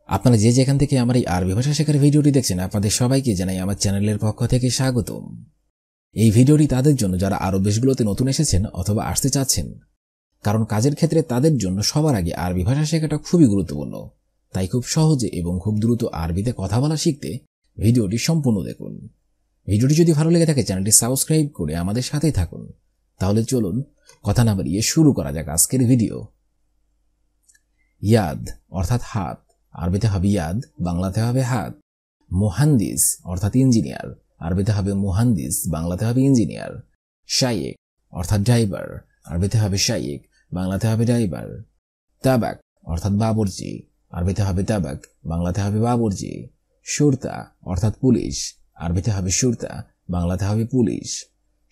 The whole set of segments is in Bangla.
আপনারা যে যেখান থেকে আমার এই আরবি ভাষা শেখার ভিডিওটি দেখছেন আপনাদের সবাইকে জানাই আমার চ্যানেলের পক্ষ থেকে স্বাগতম। এই ভিডিওটি তাদের জন্য যারা আরব দেশগুলোতে নতুন এসেছেন অথবা আসতে চাচ্ছেন, কারণ কাজের ক্ষেত্রে তাদের জন্য সবার আগে আরবি ভাষা শেখাটা খুবই গুরুত্বপূর্ণ। তাই খুব সহজে এবং খুব দ্রুত আরবিতে কথা বলা শিখতে ভিডিওটি সম্পূর্ণ দেখুন। ভিডিওটি যদি ভালো লেগে থাকে চ্যানেলটি সাবস্ক্রাইব করে আমাদের সাথেই থাকুন। তাহলে চলুন কথা না বাড়িয়ে শুরু করা যাক আজকের ভিডিও। ইয়াদ অর্থাৎ হাত, আরবিতে হবে ইয়াদ, বাংলাতে হবে হাত। মুহান্দিস অর্থাৎ ইঞ্জিনিয়ার, আরবিতে হবে মুহান্দিস, বাংলাতে হবে ইঞ্জিনিয়ার। শাইক অর্থাৎ ড্রাইভার, আরবিতে হবে শাইক, বাংলাতে হবে ড্রাইভার। তাবাক অর্থাৎ বাবুর্চি, আরবিতে হবে তাবাক, বাংলাতে হবে বাবুর্চি। শুরতা অর্থাৎ পুলিশ, আরবিতে হবে শুরতা, বাংলাতে হবে পুলিশ।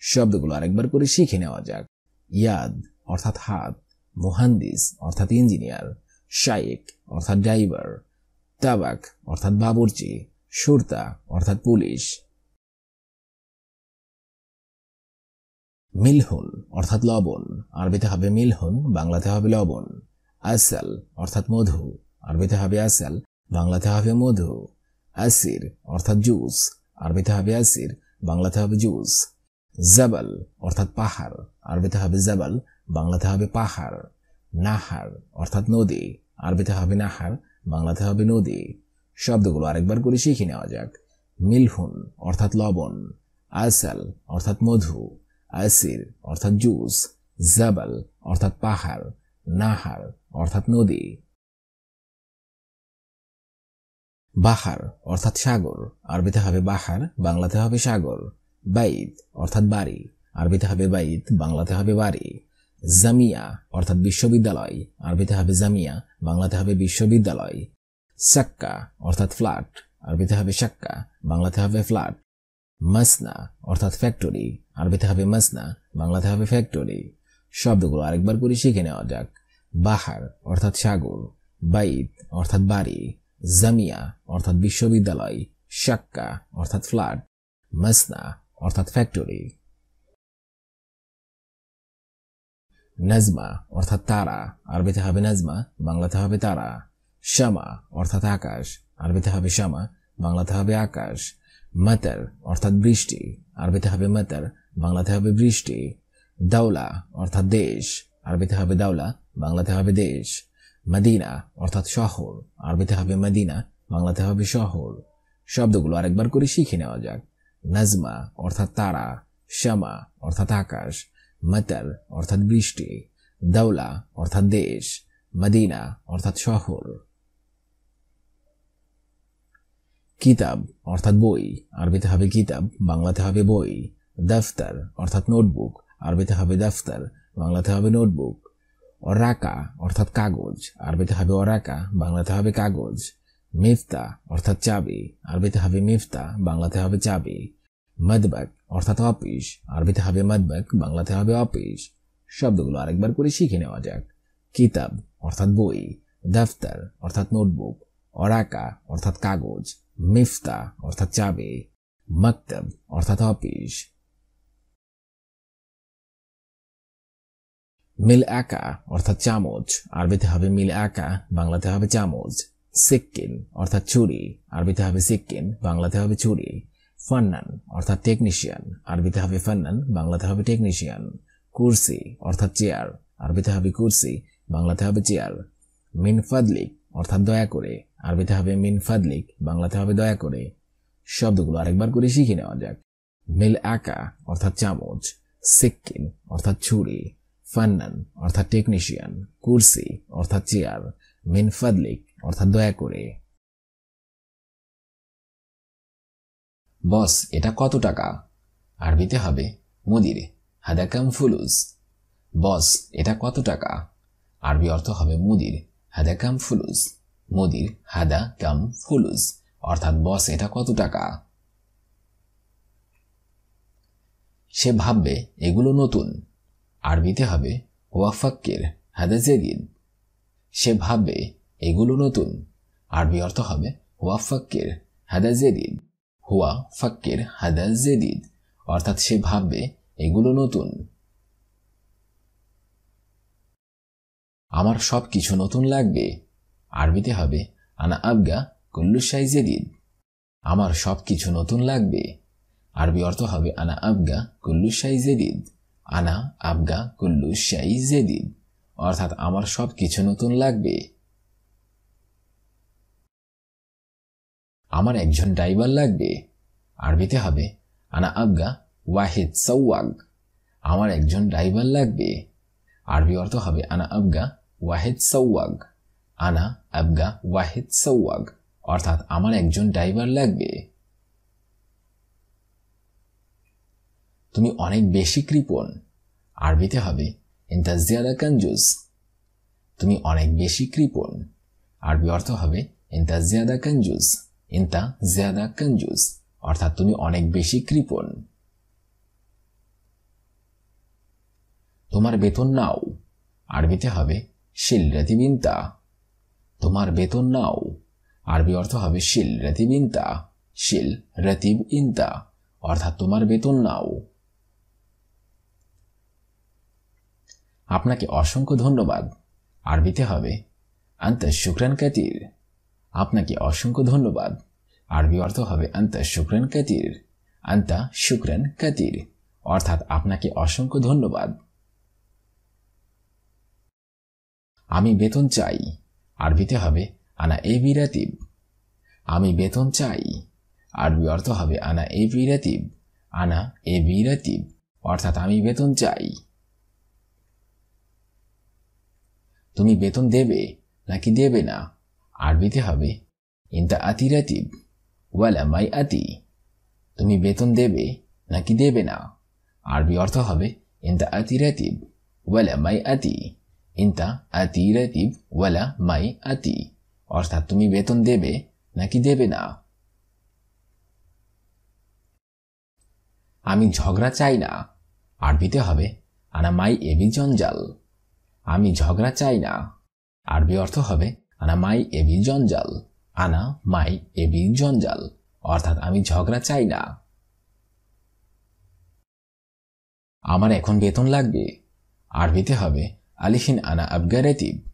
শব্দগুলো আরেকবার করে শিখে নেওয়া যাক। ইয়াদ অর্থাৎ হাত, মুহান্দিস অর্থাৎ ইঞ্জিনিয়ার, শাইক অর্থাৎ ড্রাইভার, তাবাক অর্থাৎ বাবুর্চি, শুরতা অর্থাৎ পুলিশ। মিলহুন অর্থাৎ লবণ, আরবিতে হবে মিলহুন, বাংলাতে হবে লবণ। আসাল অর্থাৎ মধু, আরবিতে হবে আসাল, বাংলাতে হবে মধু। আসির অর্থাৎ জুস, আরবিতে হবে আসির, বাংলাতে হবে জুস। জাবাল অর্থাৎ পাহাড়, আরবিতে হবে জাবাল, বাংলাতে হবে পাহাড়। নাহার অর্থাৎ নদী, আরবিতে হবে নাহার, বাংলাতে হবে নদী। শব্দগুলো আরেকবার করে শিখে নেওয়া যাক। মিলহুন অর্থাৎ লবণ, আসাল অর্থাৎ মধু, আসির অর্থাৎ জুস, জাবাল অর্থাৎ পাহাড়, নাহার অর্থাৎ নদী। বাহার অর্থাৎ সাগর, আরবিতে হবে বাহার, বাংলাতে হবে সাগর। বাইত অর্থাৎ বাড়ি, আরবিতে হবে বাইত, বাংলাতে হবে বাড়ি। জামিয়া অর্থাৎ বিশ্ববিদ্যালয়, আরবিতে হবে জামিয়া, বাংলাতে হবে বিশ্ববিদ্যালয়। সাক্কা অর্থাৎ ফ্ল্যাট, আরবিতে হবে সাক্কা, বাংলাতে হবে ফ্ল্যাট। মাসনা অর্থাৎ ফ্যাক্টরি, আরবিতে হবে মাসনা, বাংলাতে হবে ফ্যাক্টরি। শব্দগুলো আরেকবার করে শিখে নেওয়া যাক। বাহার অর্থাৎ সাগর, বাইত অর্থাৎ বাড়ি, জামিয়া অর্থাৎ বিশ্ববিদ্যালয়, সাক্কা অর্থাৎ ফ্ল্যাট, মাসনা অর্থাৎ ফ্যাক্টরি। নাজমা অর্থাৎ তারা, আরবিতে হবে নাজমা, বাংলাতে হবে তারা। শামা অর্থাৎ আকাশ, আরবিতে হবে শামা, বাংলাতে হবে আকাশ। মাতার অর্থাৎ বৃষ্টি, আরবিতে হবে মাতার, বাংলাতে হবে বৃষ্টি। দাওলা অর্থাৎ দেশ, আরবিতে হবে দাওলা, বাংলাতে হবে দেশ। মদিনা অর্থাৎ শহর, আরবিতে হবে মদিনা, বাংলাতে হবে শহর। শব্দগুলো আরেকবার করে শিখে নেওয়া যাক। নাজমা অর্থাৎ তারা, শামা অর্থাৎ আকাশ, মাতার অর্থাৎ বৃষ্টি, দাওলা অর্থাৎ দেশ, মদিনা অর্থাৎ শহর। কিতাব অর্থাৎ বই, আরবিতে হবে কিতাব, বাংলাতে হবে বই। দফতর অর্থাৎ নোটবুক, আরবিতে হবে দফতর, বাংলাতে হবে নোটবুক। ওরাকা অর্থাৎ কাগজ, আরবিতে হবে ওরাকা, বাংলাতে হবে কাগজ। মিফতা অর্থাৎ চাবি, আরবিতে হবে মিফতা, বাংলাতে হবে চাবি। মদবাক অর্থাৎ অফিস, আরবিতে হবে মদবাক, বাংলাতে হবে অফিস। শব্দগুলো আরেকবার করে শিখে নেওয়া যাক। কিতাব অর্থাৎ বই, দফতর অর্থাৎ নোটবুক, ওরাকা অর্থাৎ কাগজ, মিফতা অর্থাৎ চাবি, মকতব অর্থাৎ অফিস। মিল আকা অর্থাৎ চামচ, আরবিতে হবে মিল আকা, বাংলাতে হবে চামচ। সিক্কিন অর্থাৎ ছুরি, আরবিতে হবে সিক্কিন, বাংলাতে হবে ছুরি। ফান্নান অর্থাৎ টেকনিশিয়ান, আরবিতে হবে ফান্নান, বাংলাতে হবে টেকনিশিয়ান। কুরসি অর্থাৎ চেয়ার, আরবিতে হবে কুরসি, বাংলাতে হবে চেয়ার। মিন ফাদলিক অর্থাৎ দয়া করে, আরবিতে হবে মিন ফাদলিক, বাংলাতে হবে দয়া করে। শব্দগুলো আরেকবার করে শিখে নেওয়া যাক। মিল আকা অর্থাৎ চামচ, সিক্কিন অর্থাৎ ছুরি, ফান্নান অর্থাৎ টেকনিশিয়ান, কুরসি অর্থাৎ চেয়ার, মিন ফাদলিক অর্থাৎ দয়া করে। বস এটা কত টাকা? আরবিতে হবে মুদির, হাদা কাম ফুলুস। বস এটা কত টাকা? আরবি অর্থ হবে মুদির, হাদা কাম ফুলুস। মুদির হাদা কাম ফুলুস অর্থাৎ বস এটা কত টাকা? সে ভাববে এগুলো নতুন, আরবিতে হবে হুয়া ফাক্কির হাদা জাদিদ। সে ভাববে এগুলো নতুন, আরবি অর্থ হবে হুয়া ফাক্কির হাদা জাদিদ। হুয়া ফাক্কির হাদা জাদিদ অর্থাৎ সে ভাববে এগুলো নতুন। আমার সব কিছু নতুন লাগবে, আরবিতে হবে আনা আবগা কুল্লু শাই জেদিদ। আমার সবকিছু নতুন লাগবে। আরবি অর্থ হবে আনা আবগা কুল্লু শাই জেদিদ। আনা আবগা কুল্লু শাই জেদিদ, অর্থাৎ আমার সবকিছু নতুন লাগবে। আমার একজন ড্রাইভার লাগবে। আরবিতে হবে আনা আবগা ওয়াহিদ সাওয়াগ। আমার একজন ড্রাইভার লাগবে। আরবি অর্থ হবে আনা আবগা ওয়াহিদ সাওয়াগ। আনা আবগা ওয়াহিদ সাওয়াগ, অর্থাৎ আমার একজন ড্রাইভার লাগবে। তুমি অনেক বেশি কৃপণ। আরবিতে হবে ইনতা জিয়াদা কঞ্জুস। তুমি অনেক বেশি কৃপণ। আরবি অর্থ হবে ইনতা জিয়াদা কঞ্জুস। ইনতা জিয়াদা কঞ্জুস, অর্থাৎ তুমি অনেক বেশি কৃপণ। তোমার বেতন নাও। আরবিতে হবে শিল রাতিব ইনতা। তোমার বেতন নাও। আরবি অর্থ হবে শিল রাতিব ইনতা। শিল রাতিব ইনতা, অর্থাৎ তোমার বেতন নাও। আপনাকে অসংখ্য ধন্যবাদ। আরবিতে হবে আন্তা শুকরান কাতির। আপনাকে অসংখ্য ধন্যবাদ। আরবি অর্থ হবে আন্তা শুকরান কাতির। আন্তা শুকরান কাতির, অর্থাৎ আপনাকে অসংখ্য ধন্যবাদ। আমি বেতন চাই। আরবিতে হবে আনা এবি রাতিব। আমি বেতন চাই। আরবি অর্থ হবে আনা এবি রাতিব। আনা এবি রাতিব, অর্থাৎ আমি বেতন চাই। তুমি বেতন দেবে নাকি দেবে না। আরবিতে হবে ইনতা আতি রাতিব ওয়ালা মাই আতি। তুমি বেতন দেবে নাকি দেবে না। আরবি অর্থ হবে ইনতা আতি রাতিব ওয়ালা মাই আতি। ইনতা আতি রাতিব ওয়ালা মাই আতি, অর্থাৎ তুমি বেতন দেবে নাকি দেবে না। আমি ঝগড়া চাই না। আরবিতে হবে আনা মাই এবি জঞ্জাল। আমি ঝগড়া চাই না। আরবি অর্থ হবে আনা মাই এবি জঞ্জাল। আনা মাই এবি জঞ্জাল, অর্থাৎ আমি ঝগড়া চাই না। আমার এখন বেতন লাগবে। আরবিতে হবে আলিহিন আনা আবগা রাতিব।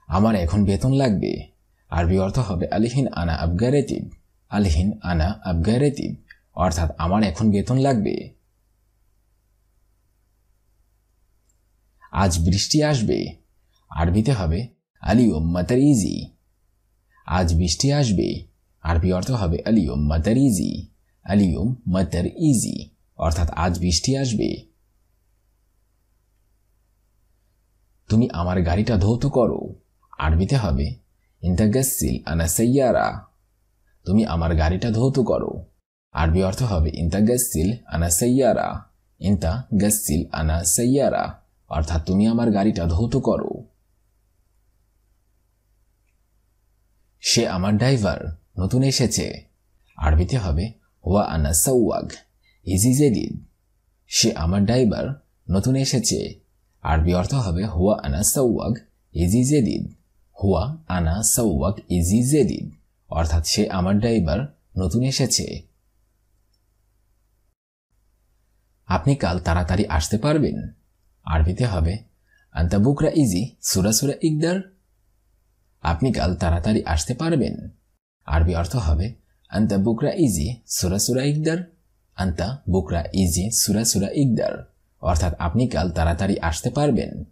আমার এখন বেতন লাগবে। আরবি অর্থ হবে আলিহিন আনা আবগা রাতিব। আলিহিন আনা আবগা রাতিব, অর্থাৎ আমার এখন বেতন লাগবে। আজ বৃষ্টি আসবে। আরবিতে হবে আলিয়ুম মাতার ইজি। আজ বৃষ্টি আসবে। আরবি অর্থ হবে আলিয়ুম মাতার ইজি। আলিয়ুম মাতার ইজি, অর্থাৎ আজ বৃষ্টি আসবে। তুমি আমার গাড়িটা ধৌত করো। আরবিতে হবে ইনতা গাসসিল আনা সাইয়ারা। তুমি আমার গাড়িটা ধৌত করো। আরবি অর্থ হবে ইনতা গাসসিল আনা সাইয়ারা। ইনতা গাসসিল আনা সাইয়ারা, অর্থাৎ তুমি আমার গাড়িটা ধৌত করো। সে আমার ড্রাইভার, নতুন এসেছে। আরবিতে হবে ওয়া আনা সাওয়াগ ইজি জেদিদ। সে আমার ড্রাইভার, নতুন এসেছে। আরবি অর্থ হবে হুয়া আনা সাওয়াগ ইজি জেদিদ। হুয়া আনা সাওয়াগ ইজি জেদিদ, অর্থাৎ সে আমার ড্রাইভার, নতুন এসেছে। আপনি কাল তাড়াতাড়ি আসতে পারবেন। আরবিতে হবে আন্তা বুকরা ইজি সুরা সুরা ইকদার। আপনি কাল তাড়াতাড়ি আসতে পারবেন। আরবি অর্থ হবে আন্তা বুকরা ইজি সুরা সুরা ইকদার। আন্তা বুকরা ইজি সুরা সুরা ইকদার, অর্থাৎ আপনি কাল তাড়াতাড়ি আসতে পারবেন।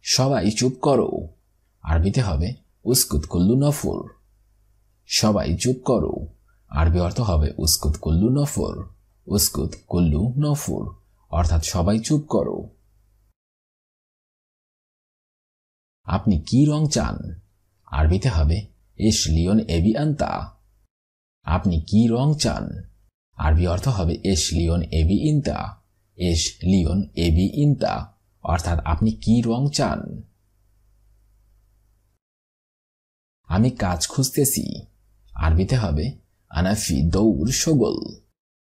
সবাই চুপ করো। আরবিতে হবে উস্কুত কুল্লু নফর। সবাই চুপ করো। আরবি অর্থ হবে উস্কুত কুল্লু নফর। উস্কুত কুল্লু নফর, অর্থাৎ সবাই চুপ করো। আপনি কি রং চান। আরবিতে হবে এশ লিওন এবি আন্তা। আপনি কি রং চান। আরবি অর্থ হবে এশ লিওন এবি ইনতা। এশ লিওন এবি ইনতা, অর্থাৎ আপনি কি রং চান। আমি কাজ খুঁজতেছি। আরবিতে হবে আনাফি দৌর শোগল।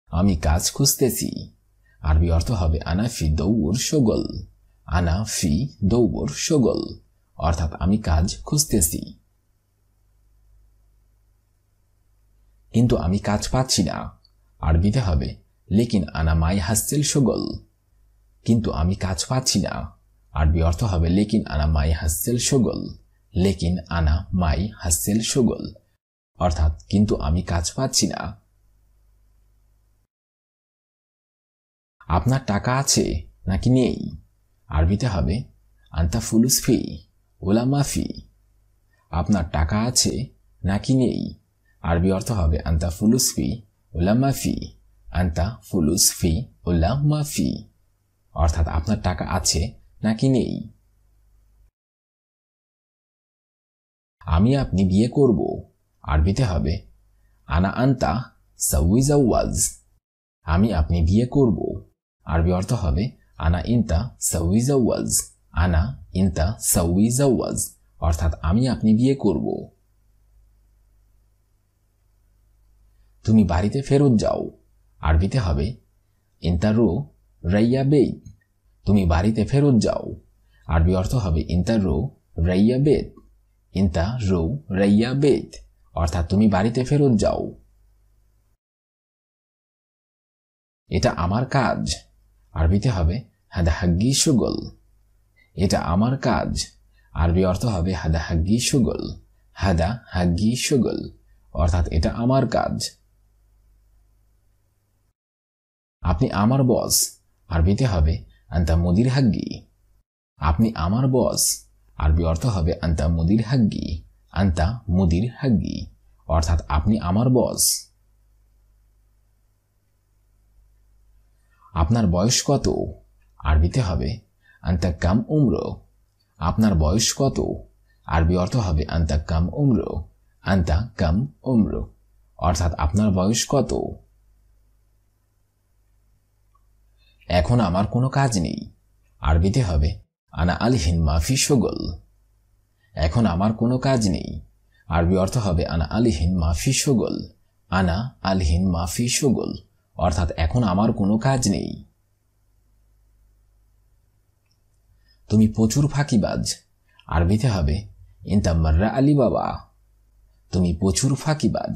আমি কাজ খুঁজতেছি। আরবি অর্থ হবে আনাফি দৌর শোগল। আনাফি দৌর শোগল, অর্থাৎ আমি কাজ খুঁজতেছি। কিন্তু আমি কাজ পাচ্ছি না। আরবিতে হবে লেকিন আনা মাই হাসিল শোগল। কিন্তু আমি কাজ পাচ্ছি না। আরবি অর্থ হবে লেকিন আনা মাই হাসিল শুগল। লেকিন আনা মাই হাসিল শুগল, অর্থাৎ কিন্তু আমি কাজ পাচ্ছি না। আপনার টাকা আছে নাকি নেই? আরবিতে হবে আন্তা ফুলুস ফি ওলা মাফি। আপনার টাকা আছে নাকি নেই? আরবি অর্থ হবে আন্তা ফুলুস ফি ওলা মাফি। আন্তা ফুলুস ফি ওলা মাফি, অর্থাৎ আপনার টাকা আছে নাকি নেই। আমি আপনি বিয়ে করব। আরবিতে হবে আনা আন্তা সাউই জাওয়াজ। আমি আপনি বিয়ে করব। আরবি অর্থ হবে আনা ইনতা সাউই জাওয়াজ। আনা ইনতা সাউই জাওয়াজ, অর্থাৎ আমি আপনি বিয়ে করব। তুমি বাড়িতে ফেরত যাও। আরবিতে হবে ইনতা রো রাইয়া বেত। তুমি বাড়িতে ফেরত যাও। আরবি অর্থ হবে ইনতা রো রাইয়া বেত। ইনতা রো রাইয়া বেত, অর্থাৎ তুমি বাড়িতে ফেরত যাও। এটা আমার কাজ। আরবিতে হবে হাদা হাগ্গি শুগল। এটা আমার কাজ। আরবি অর্থ হবে হাদা হাগ্গি শুগল। হাদা হাগ্গি শুগল, অর্থাৎ এটা আমার কাজ। আপনি আমার বস। আরবিতে হবে আন্তা মুদির হাগ্গি। আপনি আমার বস। আরবি অর্থ হবে আন্তা মুদির হাগ্গি। আন্তা মুদির হাগ্গি, অর্থাৎ আপনি আমার বস। আপনার বয়স কত? আরবিতে হবে আন্তা কাম উম্র। আপনার বয়স কত? আরবি অর্থ হবে আন্তা কাম উম্র। আন্তা কাম উম্র, অর্থাৎ আপনার বয়স কত। এখন আমার কোনো কাজ নেই। আরবিতে হবে আনা আলহিন মাফি শুগল। এখন আমার কোনো কাজ নেই। আরবি অর্থ হবে আনা আলহিন মাফি শুগল। আনা আলহিন মাফি শুগল, অর্থাৎ এখন আমার কোনো কাজ নেই। তুমি প্রচুর ফাঁকিবাজ। আরবিতে হবে ইনতা মাররা আলী বাবা। তুমি প্রচুর ফাঁকিবাজ।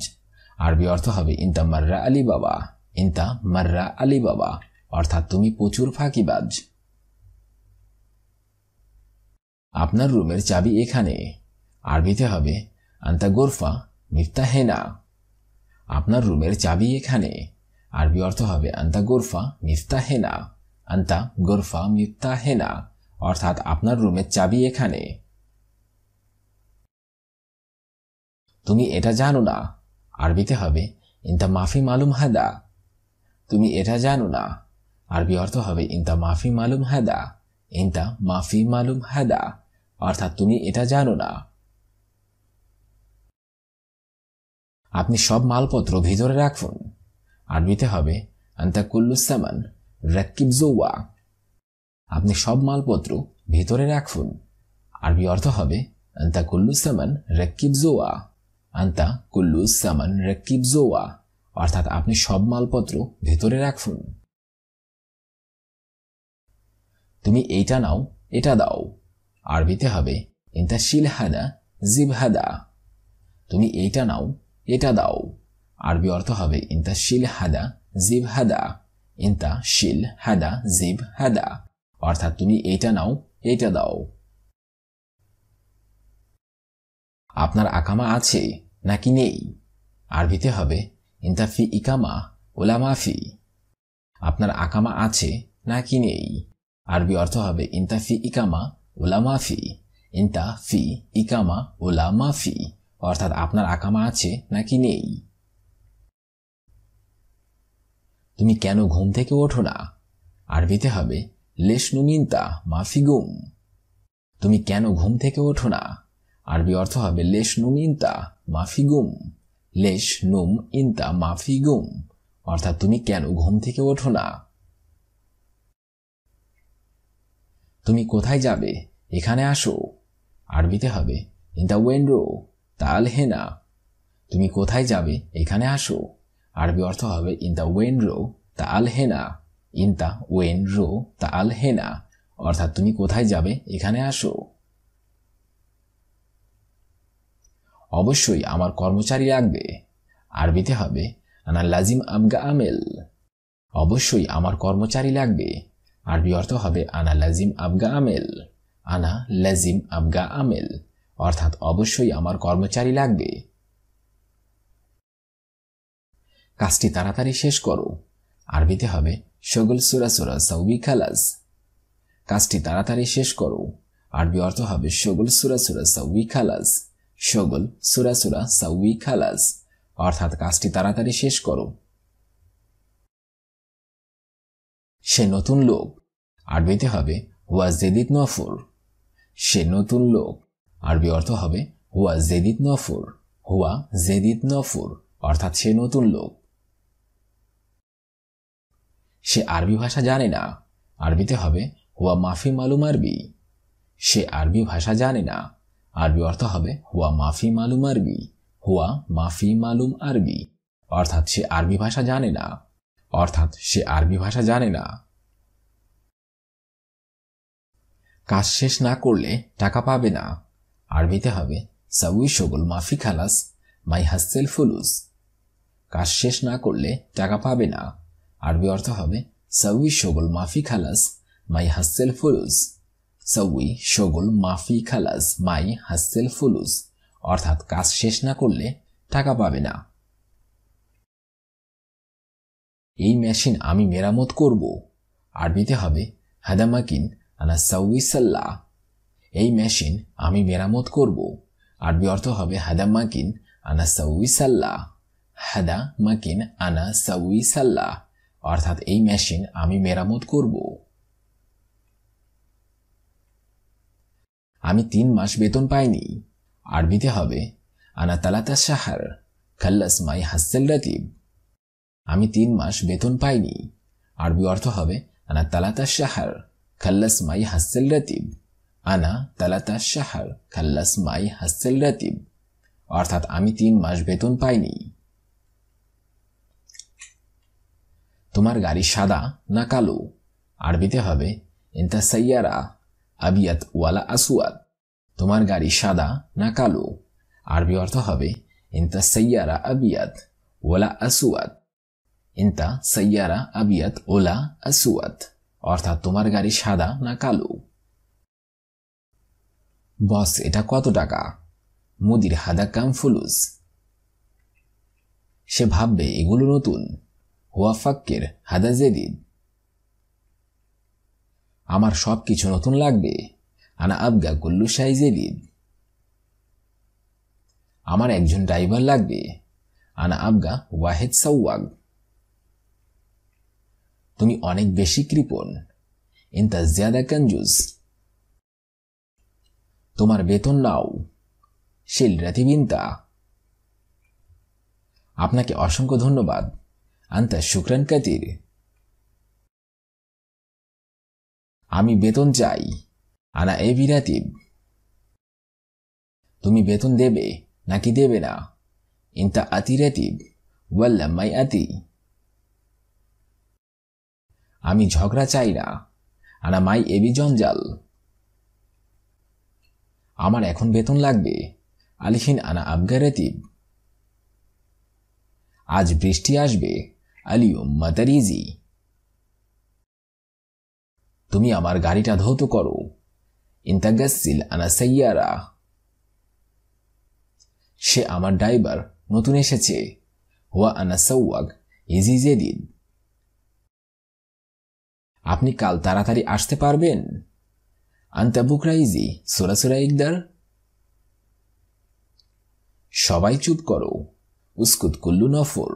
আরবি অর্থ হবে ইনতা মাররা আলী বাবা। ইনতা মাররা আলী বাবা, অর্থাৎ তুমি প্রচুর ফাঁকিবাজ। আপনার রুমের চাবি এখানে। আরবিতে হবে আন্তা গোরফা মিফতাহেনা। আপনার রুমের চাবি এখানে। আরবি অর্থ হবে আন্তা গোরফা মিফতাহেনা। আন্তা গোরফা মিফতাহেনা, অর্থাৎ আপনার রুমের চাবি এখানে। তুমি এটা জানো না। আরবিতে হবে ইনতা মাফি মালুম হাদা। তুমি এটা জানো না। আরবি অর্থ হবে ইনতা মাফি মালুম হাদা। ইনতা মাফি মালুম হাদা, অর্থাৎ তুমি এটা জানো না। আপনি সব মালপত্র ভিতরে রাখুন। আরবিতে হবে আন্তা কুল্লু সামান রাক্কিব জৌয়া। আপনি সব মালপত্র ভিতরে রাখুন। আরবি অর্থ হবে আন্তা কুল্লু সামান রাক্কিব জৌয়া। আন্তা কুল্লু সামান রাক্কিব জৌয়া, অর্থাৎ আপনি সব মালপত্র ভিতরে রাখুন। তুমি এইটা নাও, এটা দাও। আরবিতে হবে ইনতা শিল হাদা জিব হাদা। তুমি এইটা নাও, এটা দাও। আরবি অর্থ হবে ইনতা শিল হাদা জিব হাদা। ইনতা শিল হাদা জিব হাদা, অর্থাৎ তুমি এইটা নাও, এটা দাও। আপনার আকামা আছে নাকি নেই? আরবিতে হবে ইনতা ফি ইকামা ওলা মাফি। আপনার আকামা আছে নাকি নেই? আরবি অর্থ হবে ইনতা ফি ইকামা ওলা মাফি। ইনতা ফি ইকামা ওলা মাফি, অর্থাৎ আপনার আকামা আছে নাকি নেই। তুমি কেন ঘুম থেকে ওঠো না? আরবিতে হবে লেশ নুমিনতা মাফি গুম। তুমি কেন ঘুম থেকে ওঠো না? আরবি অর্থ হবে লেশ নুম ইনতা মাফি গুম। লেশ নুম ইনতা মাফি গুম, অর্থাৎ তুমি কেন ঘুম থেকে ওঠো না। তুমি কোথায় যাবে? এখানে আসো। আরবিতে হবে ইনতা ওয়েন্ডো তাল হেনা। তুমি কোথায় যাবে? এখানে আসো। আরবি অর্থ হবে ইনতা ওয়েন্ডো তাল হেনা। ইনতা ওয়েন্ডো তাল হেনা, অর্থাৎ তুমি কোথায় যাবে? এখানে আসো। অবশ্যই আমার কর্মচারী লাগবে। আরবিতে হবে আনা লাজিম আবগা আমেল। অবশ্যই আমার কর্মচারী লাগবে। আরবি অর্থ হবে আনা লাজিম আবগা আমেল। আনা লাজিম আবগা আমেল, অর্থাৎ অবশ্যই আমার কর্মচারী লাগবে। কাজটি তাড়াতাড়ি শেষ করো, আরবিতে হবে শগুল সুরা সুরা সাউই খালাস। কাজটি তাড়াতাড়ি শেষ করো, আরবি অর্থ হবে শগুল সুরা সুরা সাউই খালাস। শগুল সুরা সুরা সাউই খালাস, অর্থাৎ কাজটি তাড়াতাড়ি শেষ করো। সে নতুন লোক, আরবিতে হবে হুয়া জেদিদ নফর। সে নতুন লোক, আরবি অর্থ হবে হুয়া জেদিদ নফর। হুয়া জেদিদ নফর, অর্থাৎ সে নতুন লোক। সে আরবি ভাষা জানে না, আরবিতে হবে হুয়া মাফি মালুম আরবি। সে আরবি ভাষা জানে না, আরবি অর্থ হবে হুয়া মাফি মালুম আরবি। হুয়া মাফি মালুম আরবি, অর্থাৎ সে আরবি ভাষা জানে না। অর্থাৎ সে আরবি ভাষা জানে না। কাজ শেষ না করলে টাকা পাবে না, আরবিতে হবে সাউই শগুল মাফি খালাস মাই হাসেল ফুলুস। কাজ শেষ না করলে টাকা পাবে না, আরবি অর্থ হবে সাউই শগুল মাফি খালাস মাই হাসেল ফুলুস। সাউই শগুল মাফি খালাস মাই হাসেল ফুলুস, অর্থাৎ কাজ শেষ না করলে টাকা পাবে না। এই মেশিন আমি মেরামত করব, আরবিতে হবে হাদামাকিন আনা সাউই সাল্লাহ। এই মেশিন আমি মেরামত করব, আরবি অর্থ হবে হাদামাকিন আনা সাউই সাল্লাহ। হাদা মাকিন আনা সাউই সাল্লাহ, অর্থাৎ এই মেশিন আমি মেরামত করব। আমি 3 মাস বেতন পাইনি, আরবিতে হবে আনা তালাতা শাহর খাল্লাস মাই হাসেল রাতিব। আমি 3 মাস বেতন পাইনি, আরবি অর্থ হবে আনা তালাতা শাহর খাল্লাস মাই হাসেল রাতিব। আনা তালাতা শাহর খাল্লাস মাই হাসেল রাতিব, অর্থাৎ আমি 3 মাস বেতন পাইনি। তোমার গাড়ি সাদা না কালো, আরবিতে হবে ইনতা সাইয়ারা আবিয়াত ওয়ালা আসওয়াদ। তোমার গাড়ি সাদা না কালো, আরবি অর্থ হবে ইনতা সাইয়ারা আবিয়াত ওয়ালা আসওয়াদ। ইনতা সাইয়ারা আবিয়াত ওলা আসওয়াদ, অর্থাৎ তোমার গাড়ি সাদা না কালো। বস এটা কত টাকা? মুদির হাদা কাম ফুলুস। সে ভাববে এগুলো নতুন। হুয়া ফাক্কের হাদা জেদিদ। আমার সবকিছু নতুন লাগবে। আনা আবগা কুল্লু শাই জেদিদ। আমার একজন ড্রাইভার লাগবে। আনা আবগা ওয়াহেদ সাওয়াগ। তুমি অনেক বেশি কৃপণ। ইনতা জিয়াদা কঞ্জুস। তোমার বেতন নাও। শিল রাতিবিনতা। আপনাকে অসংখ্য ধন্যবাদ। আন্তা শুক্রান কাতির। আমি বেতন চাই। আনা এবি রাতিব। তুমি বেতন দেবে নাকি দেবে না? ইনতা আতি রাতিব ওয়াল্লা মাই আতি। আমি ঝগড়া চাই না। আনা মাই এবি জঞ্জাল। আমার এখন বেতন লাগবে। আলিহিন আনা আবগা রাতিব। আজ বৃষ্টি আসবে। আলিয়ুম মাতারিজি। তুমি আমার গাড়িটা ধৌত করো। ইনতা গাসসিল আনা সাইয়ারা। সে আমার ড্রাইভার, নতুন এসেছে। হুয়া আনা সাওয়াগ ইজি জেদিদ। আপনি কাল তাড়াতাড়ি আসতে পারবেন? আন্তা বুকরা ইজি সুরাসুরা ইকদার। সবাই চুপ করো। উস্কুত কুল্লু নফর।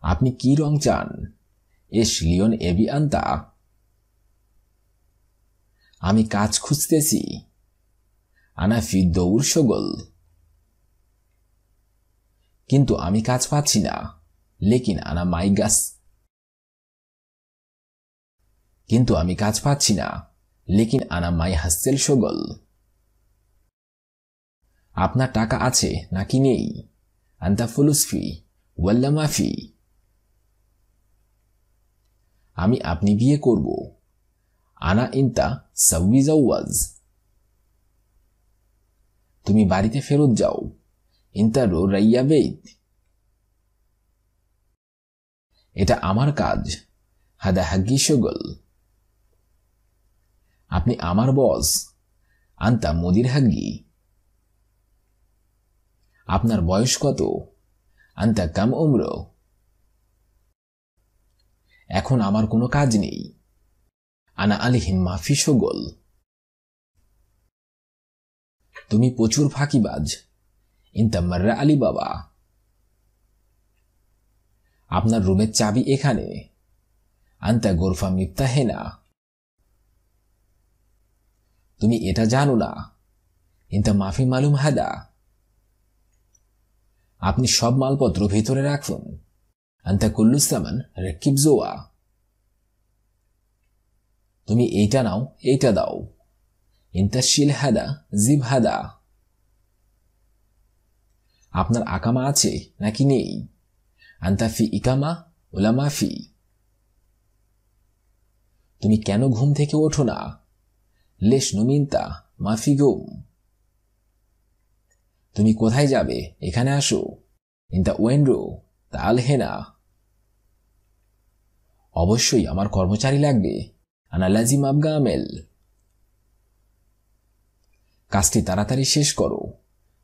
আপনি কি রং চান? এস লিওন এবি আন্তা। আমি কাজ খুঁজতেছি। আনা ফি দৌর শগল। কিন্তু আমি কাজ পাচ্ছি না। লেকিন আনা মাই গাস। কিন্তু আমি কাজ পাচ্ছি না। লেকিন আনা মাই হাসেল শগল। আপনার টাকা আছে নাকি নেই? আন্তা ফুলুসফি ওয়াল্লা মাফি। আমি আপনি বিয়ে করব। আনা ইনতা সাউই জাওয়াজ। তুমি বাড়িতে ফেরত যাও। ইনতা রো রাইয়া বেইত। এটা আমার কাজ। হাদা হাগ্গি শগল। আপনি আমার বস। আন্তা মুদির হাগ্গি। আপনার বয়স কত? আন্তা কাম উম্র। এখন আমার কোনো কাজ নেই। আনা আলিহিন মাফি শোগল। তুমি প্রচুর ফাঁকিবাজ। ইনতা মাররা আলী বাবা। আপনার রুমের চাবি এখানে। আন্তা গোরফা মিফতাহেনা। তুমি এটা জানো না। ইনতা মাফি মালুম হাদা। আপনি সব মালপত্র ভেতরে রাখুন। আন্তা কুল্লুসামান রেকিব জোয়া। তুমি এইটা নাও, এইটা দাও। ইনতা শিল হাদা জিব হাদা। আপনার আকামা আছে নাকি নেই? আন্তা ফি ইকামা ওলা মাফি। তুমি কেন ঘুম থেকে ওঠো না? লেশ নুমিনতা মাফি গুম। তুমি কোথায় যাবে? এখানে আসো। ইনতা ওয়েন্ড্রো তা আলহেনা। অবশ্যই আমার কর্মচারী লাগবে। আনা লাজিম আবগা আমেল। কাজটি তাড়াতাড়ি শেষ করো।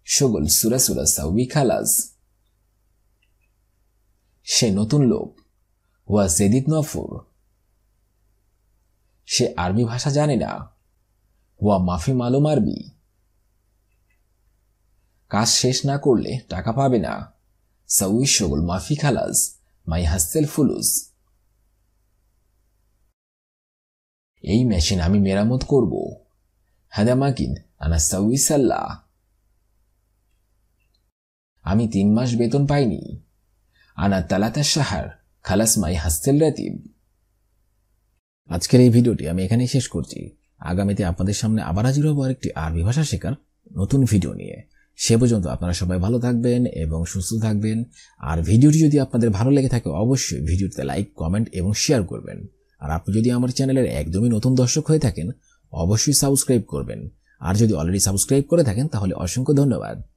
শোগল সুরা সুরা সাউবি খালাজ। সে নতুন লোক। ওয়া জেদিদ নফর। সে আরবি ভাষা জানে না। ওয়া মাফি মালুম আরবি। কাজ শেষ না করলে টাকা পাবে না। সাউই শোগল মাফি খালাজ মাই হাসতেল ফুলুস। এই মেশিন আমি মেরামত করব। হাদা মাকিন আনা সাউই সাল্লাহ। আমি 3 মাস বেতন পাইনি। আনা তালাতা শাহার খালাস মাই হাসতেল রাতিব। আজকের এই ভিডিওটি আমি এখানেই শেষ করছি। আগামীতে আপনাদের সামনে আবার হাজির হব আরেকটি আরবি ভাষা শেখার নতুন ভিডিও নিয়ে। সে পর্যন্ত আপনারা সবাই ভালো থাকবেন এবং সুস্থ থাকবেন। আর ভিডিওটি যদি আপনাদের ভালো লেগে থাকে অবশ্যই ভিডিওতে লাইক, কমেন্ট এবং শেয়ার করবেন। আর আপনি যদি আমার চ্যানেলের একদমই নতুন দর্শক হয়ে থাকেন অবশ্যই সাবস্ক্রাইব করবেন। আর যদি অলরেডি সাবস্ক্রাইব করে থাকেন তাহলে অসংখ্য ধন্যবাদ।